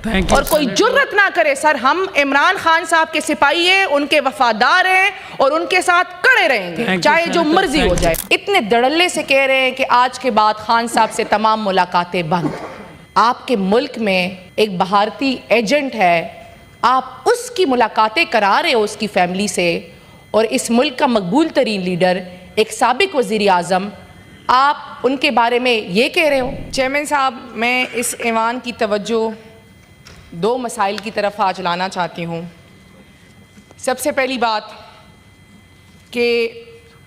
اور کوئی جرت نہ کرے سر، ہم عمران خان صاحب کے سپاہی ہیں، ان کے وفادار ہیں اور ان کے ساتھ کڑے رہیں گے چاہے جو مرضی ہو جائے۔ اتنے دڑلے سے کہہ رہے ہیں کہ آج کے بعد خان صاحب سے تمام ملاقاتیں بند۔ آپ کے ملک میں ایک بھارتی ایجنٹ ہے، آپ اس کی ملاقاتیں کرا رہے ہو اس کی فیملی سے، اور اس ملک کا مقبول ترین لیڈر ایک سابق وزیر اعظم، آپ ان کے بارے میں یہ کہہ رہے ہو۔ چیئرمین صاحب، میں اس ایوان کی توجہ دو مسائل کی طرف آج لانا چاہتی ہوں۔ سب سے پہلی بات کہ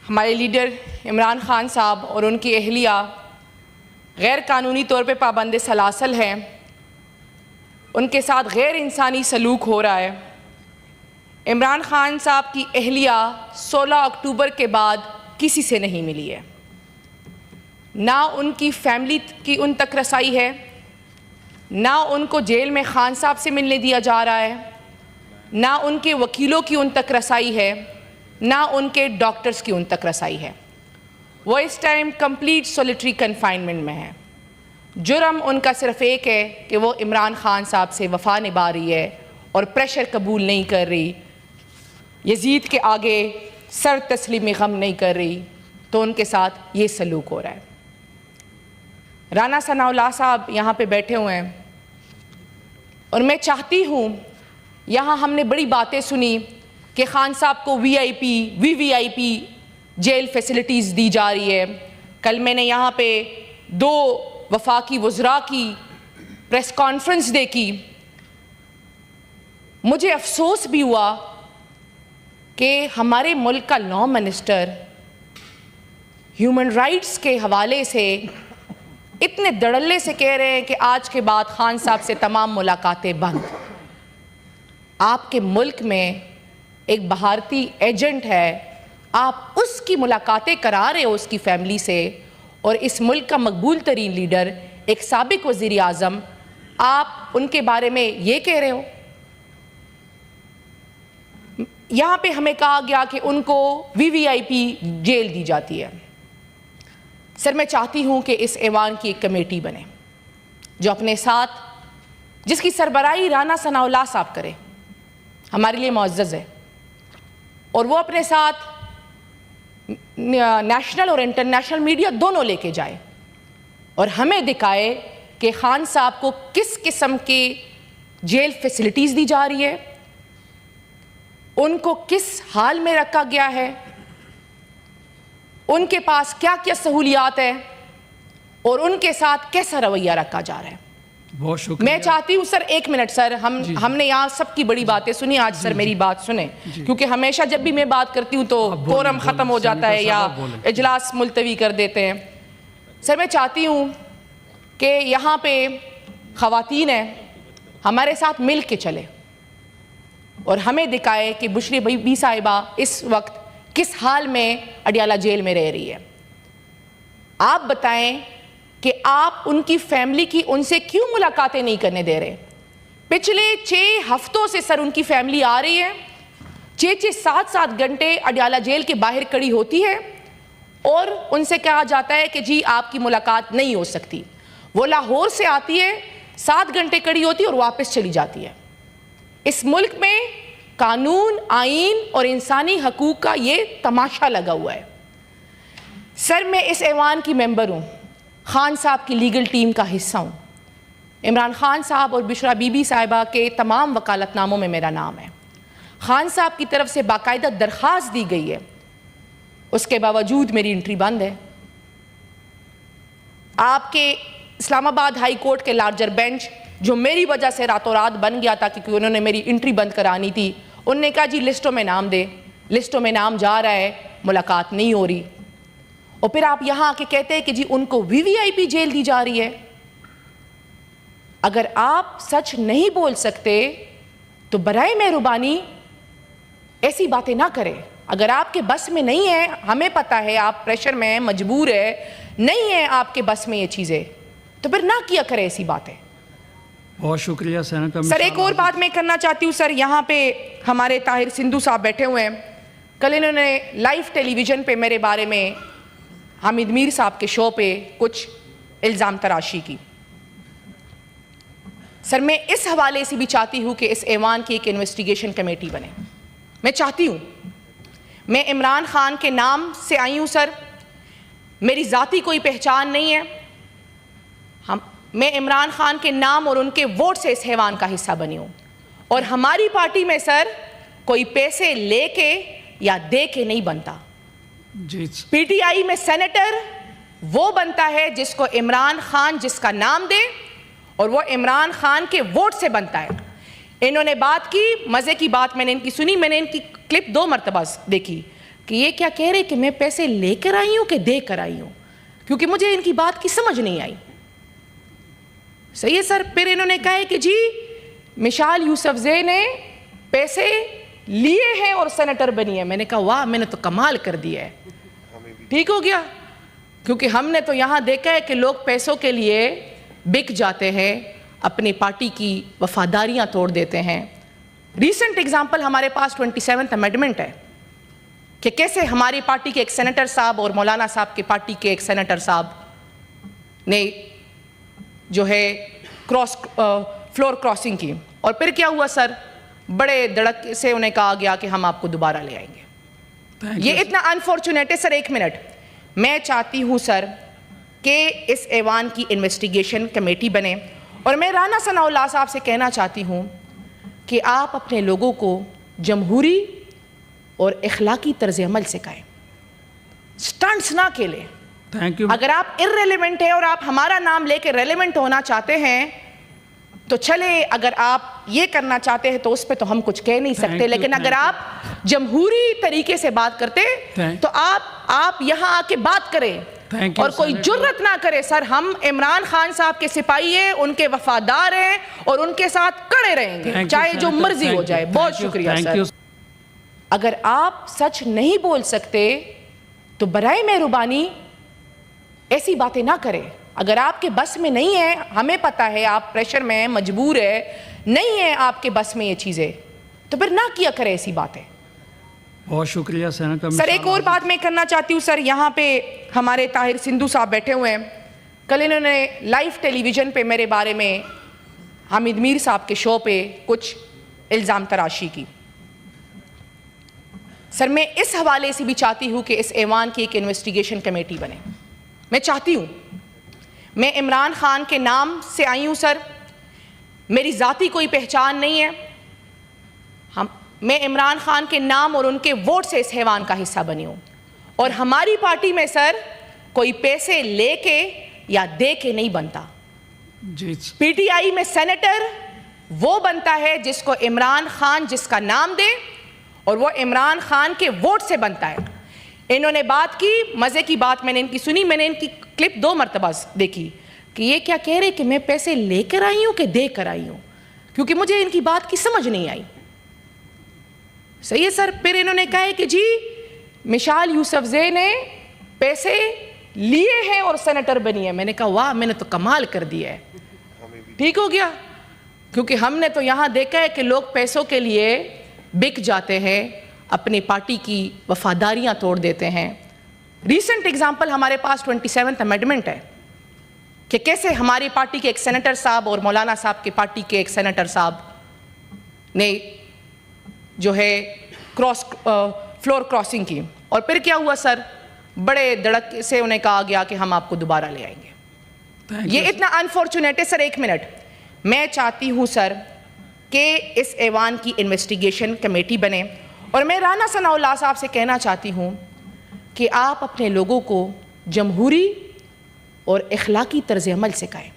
ہمارے لیڈر عمران خان صاحب اور ان کی اہلیہ غیر قانونی طور پہ پابند سلاسل ہیں، ان کے ساتھ غیر انسانی سلوک ہو رہا ہے۔ عمران خان صاحب کی اہلیہ 16 اکتوبر کے بعد کسی سے نہیں ملی ہے، نہ ان کی فیملی کی ان تک رسائی ہے، نہ ان کو جیل میں خان صاحب سے ملنے دیا جا رہا ہے، نہ ان کے وکیلوں کی ان تک رسائی ہے، نہ ان کے ڈاکٹرز کی ان تک رسائی ہے۔ وہ اس ٹائم کمپلیٹ سولیٹری کنفائنمنٹ میں ہے۔ جرم ان کا صرف ایک ہے کہ وہ عمران خان صاحب سے وفا نبھا رہی ہے اور پریشر قبول نہیں کر رہی، یزید کے آگے سر تسلیم غم نہیں کر رہی، تو ان کے ساتھ یہ سلوک ہو رہا ہے۔ رانا ثناء اللہ صاحب یہاں پہ بیٹھے ہوئے ہیں، اور میں چاہتی ہوں، یہاں ہم نے بڑی باتیں سنی کہ خان صاحب کو وی آئی پی جیل فیسلٹیز دی جا رہی ہے۔ کل میں نے یہاں پہ 2 وفاقی وزراء کی پریس کانفرنس دیکھی، مجھے افسوس بھی ہوا کہ ہمارے ملک کا لا منسٹر ہیومن رائٹس کے حوالے سے اتنے دڑلے سے کہہ رہے ہیں کہ آج کے بعد خان صاحب سے تمام ملاقاتیں بند۔ آپ کے ملک میں ایک بھارتی ایجنٹ ہے، آپ اس کی ملاقاتیں کرا رہے ہو اس کی فیملی سے، اور اس ملک کا مقبول ترین لیڈر ایک سابق وزیر اعظم، آپ ان کے بارے میں یہ کہہ رہے ہو۔ یہاں پہ ہمیں کہا گیا کہ ان کو وی آئی پی جیل دی جاتی ہے۔ سر، میں چاہتی ہوں کہ اس ایوان کی ایک کمیٹی بنے جو اپنے ساتھ، جس کی سربراہی رانا ثناء اللہ صاحب کرے، ہمارے لیے معزز ہے، اور وہ اپنے ساتھ نیشنل اور انٹرنیشنل میڈیا دونوں لے کے جائے اور ہمیں دکھائے کہ خان صاحب کو کس قسم کی جیل فیسلٹیز دی جا رہی ہے، ان کو کس حال میں رکھا گیا ہے، ان کے پاس کیا کیا سہولیات ہیں، اور ان کے ساتھ کیسا رویہ رکھا جا رہا ہے۔ بہت شکریہ۔ میں چاہتی ہوں سر، 1 منٹ سر، ہم نے یہاں سب کی بڑی باتیں سنی، آج سر میری بات سنیں، کیونکہ ہمیشہ جب بھی میں بات کرتی ہوں تو فورم ختم ہو جاتا ہے یا اجلاس ملتوی کر دیتے ہیں۔ سر، میں چاہتی ہوں کہ یہاں پہ خواتین ہیں، ہمارے ساتھ مل کے چلے اور ہمیں دکھائے کہ بشری بی بی صاحبہ اس وقت کس حال میں اڈیالہ جیل میں رہ رہی ہے۔ آپ بتائیں کہ آپ ان کی فیملی کی ان سے کیوں ملاقاتیں نہیں کرنے دے رہے؟ پچھلے 6 ہفتوں سے سر ان کی فیملی آ رہی ہے، 6 7 گھنٹے اڈیالہ جیل کے باہر کھڑی ہوتی ہے، اور ان سے کہا جاتا ہے کہ جی آپ کی ملاقات نہیں ہو سکتی۔ وہ لاہور سے آتی ہے، 7 گھنٹے کھڑی ہوتی ہے اور واپس چلی جاتی ہے۔ اس ملک میں قانون، آئین اور انسانی حقوق کا یہ تماشا لگا ہوا ہے۔ سر، میں اس ایوان کی ممبر ہوں، خان صاحب کی لیگل ٹیم کا حصہ ہوں۔ عمران خان صاحب اور بشرا بی بی صاحبہ کے تمام وکالت ناموں میں میرا نام ہے۔ خان صاحب کی طرف سے باقاعدہ درخواست دی گئی ہے، اس کے باوجود میری انٹری بند ہے۔ آپ کے اسلام آباد ہائی کورٹ کے لارجر بینچ، جو میری وجہ سے راتوں رات بن گیا تھا کیونکہ انہوں نے میری انٹری بند کرانی تھی، انہوں نے کہا جی لسٹوں میں نام دے، لسٹوں میں نام جا رہا ہے، ملاقات نہیں ہو رہی، اور پھر آپ یہاں آ کے کہتے ہیں کہ جی ان کو وی آئی پی جیل دی جا رہی ہے۔ اگر آپ سچ نہیں بول سکتے تو برائے مہربانی ایسی باتیں نہ کریں۔ اگر آپ کے بس میں نہیں ہے، ہمیں پتہ ہے آپ پریشر میں ہیں، مجبور ہے، نہیں ہے آپ کے بس میں یہ چیزیں، تو پھر نہ کیا کریں ایسی باتیں۔ بہت شکریہ سینیٹر۔ سر، ایک اور بات میں کرنا چاہتی ہوں سر، یہاں پہ ہمارے طاہر سندھو صاحب بیٹھے ہوئے ہیں، کل انہوں نے لائیو ٹیلی ویژن پہ میرے بارے میں حامد میر صاحب کے شو پہ کچھ الزام تراشی کی۔ سر میں اس حوالے سے بھی چاہتی ہوں کہ اس ایوان کی ایک انویسٹیگیشن کمیٹی بنے. میں چاہتی ہوں, میں عمران خان کے نام سے آئی ہوں سر, میری ذاتی کوئی پہچان نہیں ہے. میں عمران خان کے نام اور ان کے ووٹ سے اس ایوان کا حصہ بنی ہوں, اور ہماری پارٹی میں سر کوئی پیسے لے کے یا دے کے نہیں بنتا. جی پی ٹی آئی میں سینیٹر وہ بنتا ہے جس کو عمران خان جس کا نام دے, اور وہ عمران خان کے ووٹ سے بنتا ہے. انہوں نے بات کی, مزے کی بات میں نے ان کی سنی, میں نے ان کی کلپ 2 مرتبہ دیکھی کہ یہ کیا کہہ رہے کہ میں پیسے لے کر آئی ہوں کہ دے کر آئی ہوں, کیونکہ مجھے ان کی بات کی سمجھ نہیں آئی. صحیح ہے سر. پھر انہوں نے کہا کہ جی مشال یوسفزئی نے پیسے لیے ہیں اور سینیٹر بنی ہے. میں نے کہا واہ, میں نے تو کمال کر دیا ہے. ٹھیک ہو گیا, کیونکہ ہم نے تو یہاں دیکھا ہے کہ لوگ پیسوں کے لیے بک جاتے ہیں, اپنی پارٹی کی وفاداریاں توڑ دیتے ہیں. ریسنٹ ایگزامپل ہمارے پاس 27th امینڈمنٹ ہے کہ کیسے ہماری پارٹی کے ایک سینیٹر صاحب اور مولانا صاحب کی پارٹی کے ایک سینیٹر صاحب نے جو ہے فلور کراسنگ کی, اور پھر کیا ہوا سر, بڑے دڑک سے انہیں کہا گیا کہ ہم آپ کو دوبارہ لے آئیں گے. یہ اتنا انفارچونیٹ ہے سر. 1 منٹ, میں چاہتی ہوں سر کہ اس ایوان کی انویسٹیگیشن کمیٹی بنے, اور میں رانا ثناء اللہ صاحب سے کہنا چاہتی ہوں کہ آپ اپنے لوگوں کو جمہوری اور اخلاقی طرز عمل سکھائیں, سٹنٹس نہ کھیلیں. Thank you. اگر آپ irrelevant ہیں اور آپ ہمارا نام لے کے ریلیونٹ ہونا چاہتے ہیں تو چلے, اگر آپ یہ کرنا چاہتے ہیں تو اس پہ تو ہم کچھ کہہ نہیں سکتے, لیکن اگر آپ جمہوری طریقے سے بات کرتے تو آپ یہاں آ کے بات کریں, اور کوئی جرت نہ کرے سر. ہم عمران خان صاحب کے سپاہی ہیں, ان کے وفادار ہیں, اور ان کے ساتھ کڑے رہیں گے چاہے جو مرضی ہو جائے. بہت شکریہ سر. اگر آپ سچ نہیں بول سکتے تو برائے مہربانی ایسی باتیں نہ کریں. اگر آپ کے بس میں نہیں ہے, ہمیں پتہ ہے آپ پریشر میں ہیں, مجبور ہے, نہیں ہے آپ کے بس میں یہ چیزیں, تو پھر نہ کیا کریں ایسی باتیں. بہت شکریہ سینیٹر. سر ایک اور بات میں کرنا چاہتی ہوں سر. یہاں پہ ہمارے طاہر سندھو صاحب بیٹھے ہوئے ہیں. کل انہوں نے لائیو ٹیلی ویژن پہ میرے بارے میں حامد میر صاحب کے شو پہ کچھ الزام تراشی کی. سر میں اس حوالے سے بھی چاہتی ہوں کہ اس ایوان کی ایک انویسٹیگیشن کمیٹی بنے. میں چاہتی ہوں, میں عمران خان کے نام سے آئی ہوں سر, میری ذاتی کوئی پہچان نہیں ہے. میں عمران خان کے نام اور ان کے ووٹ سے اس ایوان کا حصہ بنی ہوں, اور ہماری پارٹی میں سر کوئی پیسے لے کے یا دے کے نہیں بنتا. پی ٹی آئی میں سینیٹر وہ بنتا ہے جس کو عمران خان جس کا نام دے, اور وہ عمران خان کے ووٹ سے بنتا ہے. انہوں نے بات کی, مزے کی بات میں نے ان کی سنی, میں نے ان کی کلپ 2 مرتبہ دیکھی کہ یہ کیا کہہ رہے کہ میں پیسے لے کر آئی ہوں کہ دے کر آئی ہوں, کیونکہ مجھے ان کی بات کی سمجھ نہیں آئی. صحیح ہے سر. پھر انہوں نے کہا کہ جی مشال یوسفزئی نے پیسے لیے ہیں اور سینیٹر بنی ہے. میں نے کہا واہ, میں نے تو کمال کر دیا ہے. ٹھیک ہو گیا, کیونکہ ہم نے تو یہاں دیکھا ہے کہ لوگ پیسوں کے لیے بک جاتے ہیں, اپنی پارٹی کی وفاداریاں توڑ دیتے ہیں. ریسنٹ ایگزامپل ہمارے پاس 27th امینڈمنٹ ہے کہ کیسے ہماری پارٹی کے ایک سینیٹر صاحب اور مولانا صاحب کی پارٹی کے ایک سینیٹر صاحب نے جو ہے فلور کراسنگ کی, اور پھر کیا ہوا سر, بڑے دڑک سے انہیں کہا گیا کہ ہم آپ کو دوبارہ لے آئیں گے. یہ اتنا انفارچونیٹ ہے سر. 1 منٹ, میں چاہتی ہوں سر کہ اس ایوان کی انویسٹیگیشن کمیٹی بنے, اور میں رانا ثناء اللہ صاحب سے کہنا چاہتی ہوں کہ آپ اپنے لوگوں کو جمہوری اور اخلاقی طرز عمل سکھائیں,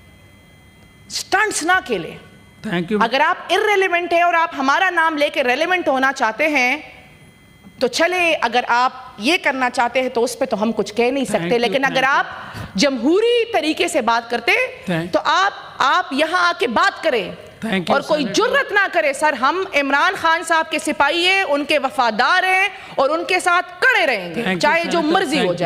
سٹنٹس نہ کھیلیں. Thank you. اگر آپ irrelevant ہیں اور آپ ہمارا نام لے کے ریلیونٹ ہونا چاہتے ہیں تو چلے, اگر آپ یہ کرنا چاہتے ہیں تو اس پہ تو ہم کچھ کہہ نہیں سکتے, لیکن اگر آپ جمہوری طریقے سے بات کرتے تو آپ یہاں آ کے بات کریں, اور کوئی جرت نہ کرے سر. ہم عمران خان صاحب کے سپاہی ہیں, ان کے وفادار ہیں, اور ان کے ساتھ کڑے رہیں گے چاہے جو مرضی ہو جائے.